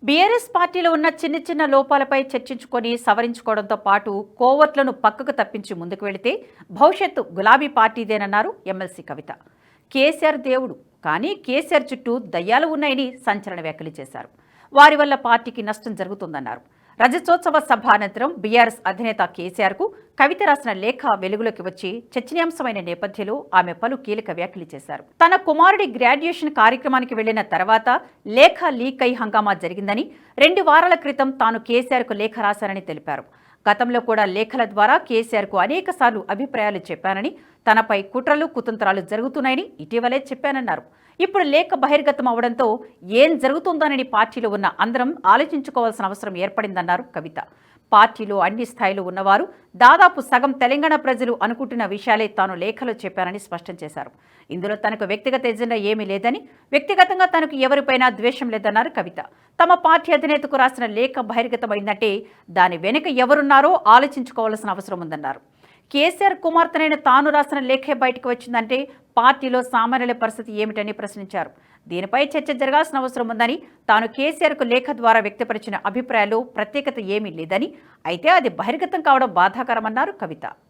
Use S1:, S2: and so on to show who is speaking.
S1: BRS పార్టీలో ఉన్న చిన్న చిన్న లోపాలపై చర్చించుకొని సవరించుకోవడంతో పాటు కోవర్ట్లను పక్కకు తప్పించి ముందుకు వెళితే భవిష్యత్తు గులాబీ పార్టీదేనన్నారు ఎమ్మెల్సీ కవిత. కేసీఆర్ దేవుడు, కానీ కేసీఆర్ చుట్టూ దయ్యాలు ఉన్నాయని సంచలన వ్యాఖ్యలు చేశారు. వారి వల్ల పార్టీకి నష్టం జరుగుతుందన్నారు. రజతోత్సవ సభ అనంతరం బీఆర్ఎస్ అధినేత కేసీఆర్కు కవిత రాసిన లేఖ వెలుగులోకి వచ్చి చర్చనీయాంశమైన నేపథ్యంలో ఆమె పలు కీలక వ్యాఖ్యలు చేశారు. తన కుమారుడి గ్రాడ్యుయేషన్ కార్యక్రమానికి వెళ్లిన తర్వాత లేఖ లీక్ అయి హంగామా జరిగిందని, 2 వారాల క్రితం తాను కేసీఆర్కు లేఖ రాశానని తెలిపారు. గతంలో కూడా లేఖల ద్వారా కేసీఆర్కు అనేకసార్లు అభిప్రాయాలు చెప్పానని, తనపై కుట్రలు కుతంత్రాలు జరుగుతున్నాయని ఇటీవలే చెప్పానన్నారు. ఇప్పుడు లేఖ బహిర్గతం అవడంతో ఏం జరుగుతుందోనని పార్టీలో ఉన్న అందరం ఆలోచించుకోవాల్సిన అవసరం ఏర్పడిందన్నారు కవిత. పార్టీలో అన్ని స్థాయిలో ఉన్నవారు, దాదాపు సగం తెలంగాణ ప్రజలు అనుకుంటున్న విషయాలే తాను లేఖలో చెప్పానని స్పష్టం చేశారు. ఇందులో తనకు వ్యక్తిగత ఎజెండా ఏమీ లేదని, వ్యక్తిగతంగా తనకు ఎవరిపైనా ద్వేషం లేదన్నారు కవిత. తమ పార్టీ అధినేతకు రాసిన లేఖ బహిర్గతమైందంటే దాని వెనుక ఎవరున్నారో ఆలోచించుకోవాల్సిన అవసరం ఉందన్నారు. కేసీఆర్ కుమార్తెనైన తాను రాసిన లేఖే బయటకు వచ్చిందంటే పార్టీలో సామాన్యుల పరిస్థితి ఏమిటని ప్రశ్నించారు. దీనిపై చర్చ జరగాల్సిన అవసరం ఉందని, తాను కేసీఆర్కు లేఖ ద్వారా వ్యక్తపరిచిన అభిప్రాయాలు ప్రత్యేకత ఏమీ లేదని, అయితే అది బహిర్గతం కావడం బాధాకరమన్నారు కవిత.